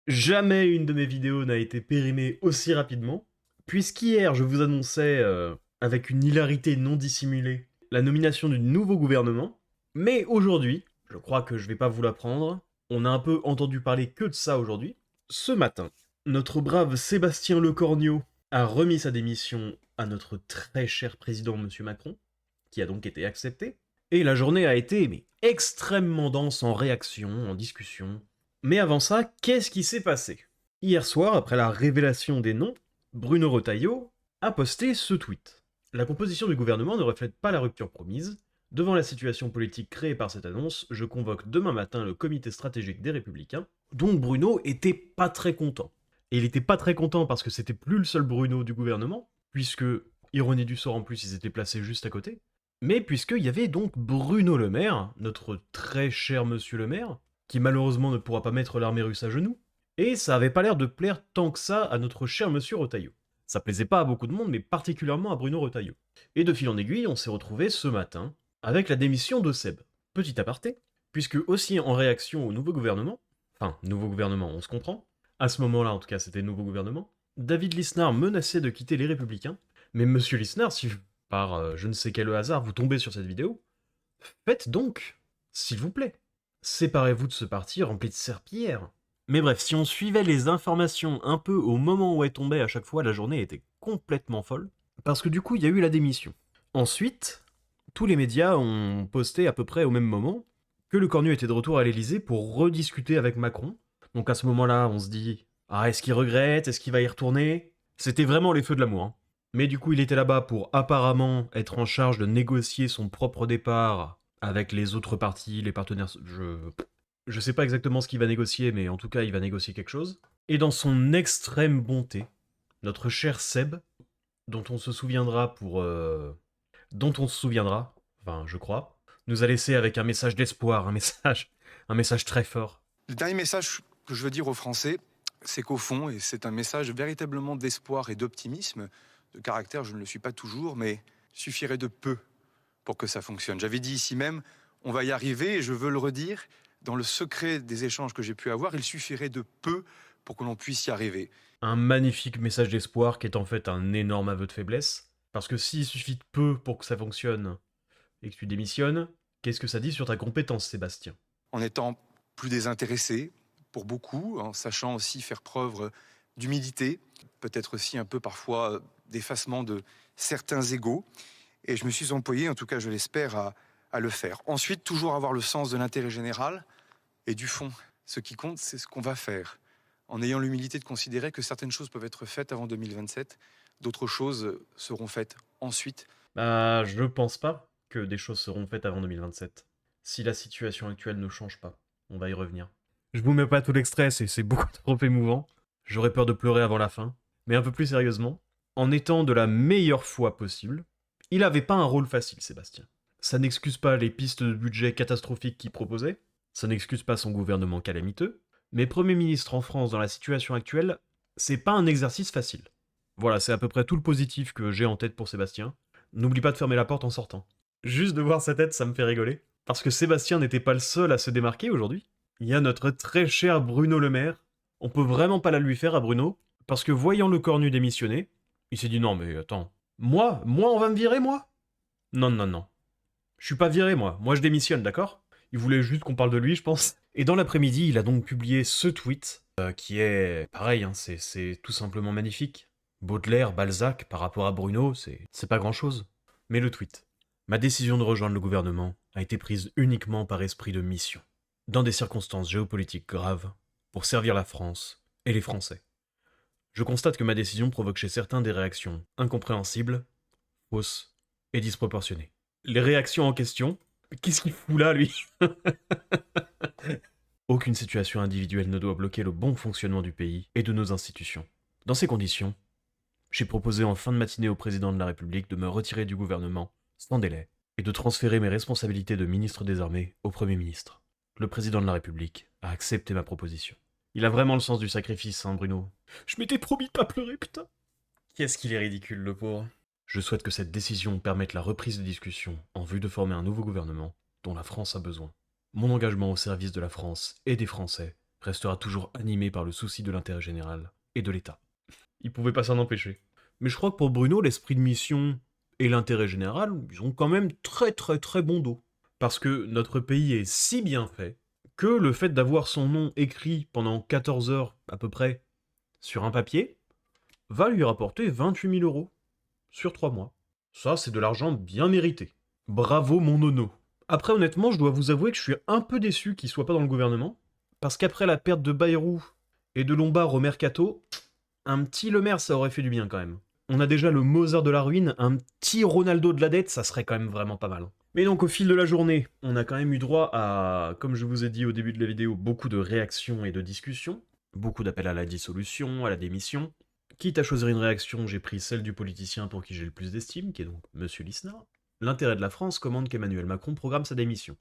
Jamais une de mes vidéos n'a été périmée aussi rapidement, puisqu'hier je vous annonçais, avec une hilarité non dissimulée, la nomination du nouveau gouvernement, mais aujourd'hui, je crois que je vais pas vous l'apprendre, on a un peu entendu parler que de ça aujourd'hui. Ce matin, notre brave Sébastien Lecornu a remis sa démission à notre très cher président Monsieur Macron, qui a donc été accepté, et la journée a été extrêmement dense en réactions, en discussions. Mais avant ça, qu'est-ce qui s'est passé? Hier soir, après la révélation des noms, Bruno Retailleau a posté ce tweet. La composition du gouvernement ne reflète pas la rupture promise. Devant la situation politique créée par cette annonce, je convoque demain matin le comité stratégique des Républicains, dont Bruno était pas très content. Et il était pas très content parce que c'était plus le seul Bruno du gouvernement, puisque, ironie du sort en plus, ils étaient placés juste à côté, mais puisqu'il y avait donc Bruno Le Maire, notre très cher monsieur Le Maire, qui malheureusement ne pourra pas mettre l'armée russe à genoux, et ça avait pas l'air de plaire tant que ça à notre cher monsieur Retailleau. Ça plaisait pas à beaucoup de monde, mais particulièrement à Bruno Retailleau. Et de fil en aiguille, on s'est retrouvé ce matin avec la démission de Seb. Petit aparté, puisque aussi en réaction au nouveau gouvernement, enfin, nouveau gouvernement, on se comprend, à ce moment-là en tout cas c'était nouveau gouvernement, David Lisnard menaçait de quitter les Républicains, mais monsieur Lisnard, si par je ne sais quel hasard vous tombez sur cette vidéo, faites donc, s'il vous plaît. Séparez-vous de ce parti rempli de serpillères. Mais bref, si on suivait les informations un peu au moment où elles tombaient à chaque fois, la journée était complètement folle. Parce que du coup, il y a eu la démission. Ensuite, tous les médias ont posté à peu près au même moment que le Cornu était de retour à l'Elysée pour rediscuter avec Macron. Donc à ce moment-là, on se dit, ah, est-ce qu'il regrette? Est-ce qu'il va y retourner? C'était vraiment les feux de l'amour. Hein. Mais du coup, il était là-bas pour apparemment être en charge de négocier son propre départ avec les autres partis, les partenaires. Je sais pas exactement ce qu'il va négocier, mais en tout cas, il va négocier quelque chose. Et dans son extrême bonté, notre cher Seb, dont on se souviendra dont on se souviendra, enfin, je crois, nous a laissé avec un message d'espoir, un message très fort. Le dernier message que je veux dire aux Français, c'est qu'au fond, et c'est un message véritablement d'espoir et d'optimisme, de caractère, je ne le suis pas toujours, mais il suffirait de peu pour que ça fonctionne. J'avais dit ici même, on va y arriver, et je veux le redire, dans le secret des échanges que j'ai pu avoir, il suffirait de peu pour que l'on puisse y arriver. Un magnifique message d'espoir qui est en fait un énorme aveu de faiblesse. Parce que s'il suffit de peu pour que ça fonctionne et que tu démissionnes, qu'est-ce que ça dit sur ta compétence, Sébastien? En étant plus désintéressé, pour beaucoup, en sachant aussi faire preuve d'humilité, peut-être aussi un peu parfois d'effacement de certains égos. Et je me suis employé, en tout cas je l'espère, à le faire. Ensuite, toujours avoir le sens de l'intérêt général et du fond. Ce qui compte, c'est ce qu'on va faire. En ayant l'humilité de considérer que certaines choses peuvent être faites avant 2027, d'autres choses seront faites ensuite. Bah, je pense pas que des choses seront faites avant 2027. Si la situation actuelle ne change pas. On va y revenir. Je vous mets pas tout l'extrait, c'est beaucoup trop émouvant. J'aurais peur de pleurer avant la fin. Mais un peu plus sérieusement, en étant de la meilleure foi possible, il avait pas un rôle facile, Sébastien. Ça n'excuse pas les pistes de budget catastrophiques qu'il proposait, ça n'excuse pas son gouvernement calamiteux, mais Premier ministre en France dans la situation actuelle, c'est pas un exercice facile. Voilà, c'est à peu près tout le positif que j'ai en tête pour Sébastien. N'oublie pas de fermer la porte en sortant. Juste de voir sa tête, ça me fait rigoler. Parce que Sébastien n'était pas le seul à se démarquer aujourd'hui. Il y a notre très cher Bruno Le Maire. On peut vraiment pas la lui faire à Bruno, parce que voyant le Cornu démissionner, il s'est dit non mais attends, moi on va me virer moi? Non non non. Je suis pas viré moi, je démissionne, d'accord? Il voulait juste qu'on parle de lui, je pense. Et dans l'après-midi, il a donc publié ce tweet, qui est pareil, hein, c'est tout simplement magnifique. Baudelaire, Balzac, par rapport à Bruno, c'est pas grand-chose. Mais le tweet. Ma décision de rejoindre le gouvernement a été prise uniquement par esprit de mission, dans des circonstances géopolitiques graves, pour servir la France et les Français. Je constate que ma décision provoque chez certains des réactions incompréhensibles, fausses et disproportionnées. Les réactions en question, qu'est-ce qu'il fout là, lui? Aucune situation individuelle ne doit bloquer le bon fonctionnement du pays et de nos institutions. Dans ces conditions, j'ai proposé en fin de matinée au président de la République de me retirer du gouvernement sans délai et de transférer mes responsabilités de ministre des Armées au Premier ministre. Le président de la République a accepté ma proposition. Il a vraiment le sens du sacrifice, hein, Bruno. Je m'étais promis de pas pleurer, putain. Qu'est-ce qu'il est ridicule, le pauvre. Je souhaite que cette décision permette la reprise des discussions en vue de former un nouveau gouvernement dont la France a besoin. Mon engagement au service de la France et des Français restera toujours animé par le souci de l'intérêt général et de l'État. Il pouvait pas s'en empêcher. Mais je crois que pour Bruno, l'esprit de mission et l'intérêt général, ils ont quand même très très très bon dos. Parce que notre pays est si bien fait que le fait d'avoir son nom écrit pendant 14 heures à peu près sur un papier va lui rapporter 28 000 € sur 3 mois. Ça, c'est de l'argent bien mérité. Bravo mon nono. Après, honnêtement, je dois vous avouer que je suis un peu déçu qu'il soit pas dans le gouvernement, parce qu'après la perte de Bayrou et de Lombard au Mercato, un petit Le Maire, ça aurait fait du bien quand même. On a déjà le Mozart de la ruine, un petit Ronaldo de la dette, ça serait quand même vraiment pas mal. Mais donc au fil de la journée, on a quand même eu droit à, comme je vous ai dit au début de la vidéo, beaucoup de réactions et de discussions, beaucoup d'appels à la dissolution, à la démission. Quitte à choisir une réaction, j'ai pris celle du politicien pour qui j'ai le plus d'estime, qui est donc Monsieur Lisnard. L'intérêt de la France commande qu'Emmanuel Macron programme sa démission,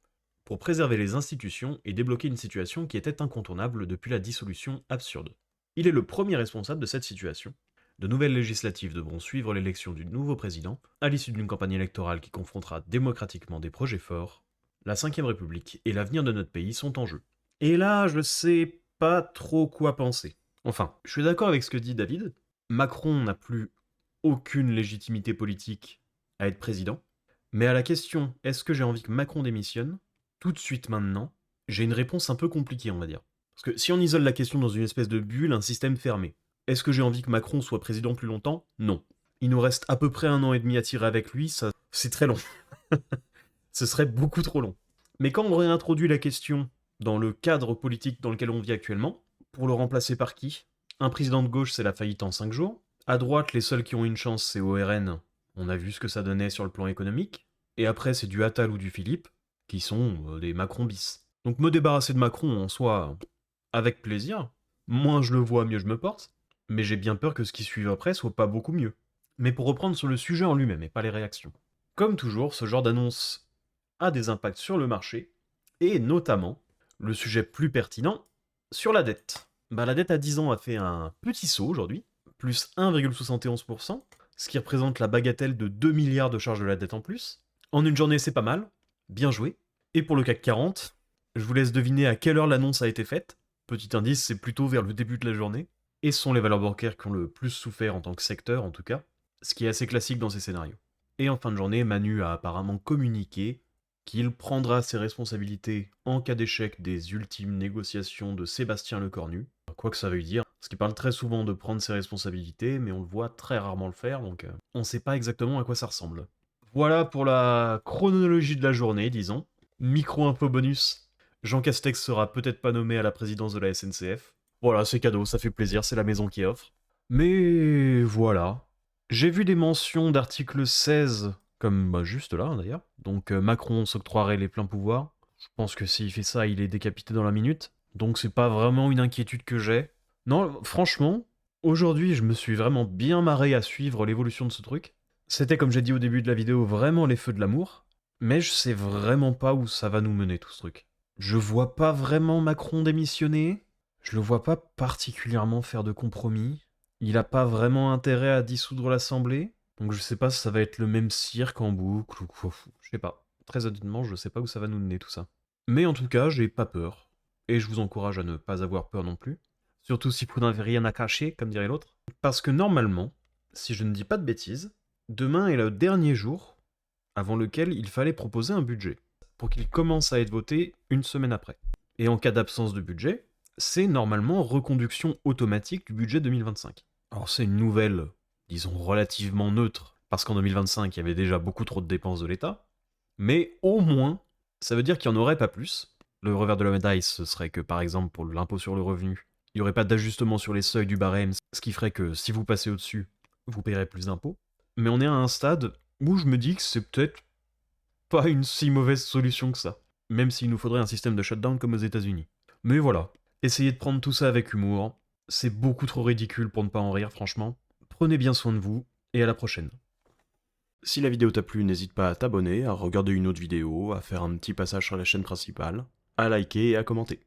pour préserver les institutions et débloquer une situation qui était incontournable depuis la dissolution absurde. Il est le premier responsable de cette situation. De nouvelles législatives devront suivre l'élection du nouveau président, à l'issue d'une campagne électorale qui confrontera démocratiquement des projets forts. La Ve République et l'avenir de notre pays sont en jeu. Et là, je sais pas trop quoi penser. Enfin, je suis d'accord avec ce que dit David. Macron n'a plus aucune légitimité politique à être président. Mais à la question « est-ce que j'ai envie que Macron démissionne ?», tout de suite maintenant, j'ai une réponse un peu compliquée, on va dire. Parce que si on isole la question dans une espèce de bulle, un système fermé, est-ce que j'ai envie que Macron soit président plus longtemps ? Non. Il nous reste à peu près 1 an et demi à tirer avec lui, ça, c'est très long. Ce serait beaucoup trop long. Mais quand on réintroduit la question dans le cadre politique dans lequel on vit actuellement, pour le remplacer par qui ? Un président de gauche, c'est la faillite en 5 jours. À droite, les seuls qui ont une chance, c'est au RN. On a vu ce que ça donnait sur le plan économique. Et après, c'est du Attal ou du Philippe, qui sont des Macron bis. Donc me débarrasser de Macron, en soi, avec plaisir. Moins je le vois, mieux je me porte. Mais j'ai bien peur que ce qui suive après soit pas beaucoup mieux. Mais pour reprendre sur le sujet en lui-même et pas les réactions. Comme toujours, ce genre d'annonce a des impacts sur le marché, et notamment, le sujet plus pertinent, sur la dette. La dette à 10 ans a fait un petit saut aujourd'hui, plus 1,71%, ce qui représente la bagatelle de 2 milliards de charges de la dette en plus. En une journée, c'est pas mal, bien joué. Et pour le CAC 40, je vous laisse deviner à quelle heure l'annonce a été faite. Petit indice, c'est plutôt vers le début de la journée. Et ce sont les valeurs bancaires qui ont le plus souffert en tant que secteur, en tout cas, ce qui est assez classique dans ces scénarios. Et en fin de journée, Manu a apparemment communiqué qu'il prendra ses responsabilités en cas d'échec des ultimes négociations de Sébastien Lecornu. Quoi que ça veuille dire, parce qu'il parle très souvent de prendre ses responsabilités, mais on le voit très rarement le faire, donc on sait pas exactement à quoi ça ressemble. Voilà pour la chronologie de la journée, disons. Micro-info bonus, Jean Castex sera peut-être pas nommé à la présidence de la SNCF. Voilà, c'est cadeau, ça fait plaisir, c'est la maison qui offre. Mais voilà. J'ai vu des mentions d'article 16, comme juste là d'ailleurs. Donc Macron s'octroierait les pleins pouvoirs. Je pense que s'il fait ça, il est décapité dans la minute. Donc c'est pas vraiment une inquiétude que j'ai. Non, franchement, aujourd'hui je me suis vraiment bien marré à suivre l'évolution de ce truc. C'était, comme j'ai dit au début de la vidéo, vraiment les feux de l'amour. Mais je sais vraiment pas où ça va nous mener tout ce truc. Je vois pas vraiment Macron démissionner. Je le vois pas particulièrement faire de compromis. Il a pas vraiment intérêt à dissoudre l'Assemblée. Donc je sais pas si ça va être le même cirque en boucle ou quoi. Je sais pas. Très honnêtement, je sais pas où ça va nous mener tout ça. Mais en tout cas, j'ai pas peur. Et je vous encourage à ne pas avoir peur non plus. Surtout si vous n'avez rien à cacher, comme dirait l'autre. Parce que normalement, si je ne dis pas de bêtises, demain est le dernier jour avant lequel il fallait proposer un budget. Pour qu'il commence à être voté une semaine après. Et en cas d'absence de budget, c'est normalement reconduction automatique du budget 2025. Alors c'est une nouvelle, disons, relativement neutre, parce qu'en 2025, il y avait déjà beaucoup trop de dépenses de l'État, mais au moins, ça veut dire qu'il n'y en aurait pas plus. Le revers de la médaille, ce serait que, par exemple, pour l'impôt sur le revenu, il n'y aurait pas d'ajustement sur les seuils du barème, ce qui ferait que si vous passez au-dessus, vous paierez plus d'impôts. Mais on est à un stade où je me dis que c'est peut-être pas une si mauvaise solution que ça, même s'il nous faudrait un système de shutdown comme aux États-Unis. Mais voilà. Essayez de prendre tout ça avec humour. C'est beaucoup trop ridicule pour ne pas en rire, franchement. Prenez bien soin de vous, et à la prochaine. Si la vidéo t'a plu, n'hésite pas à t'abonner, à regarder une autre vidéo, à faire un petit passage sur la chaîne principale, à liker et à commenter.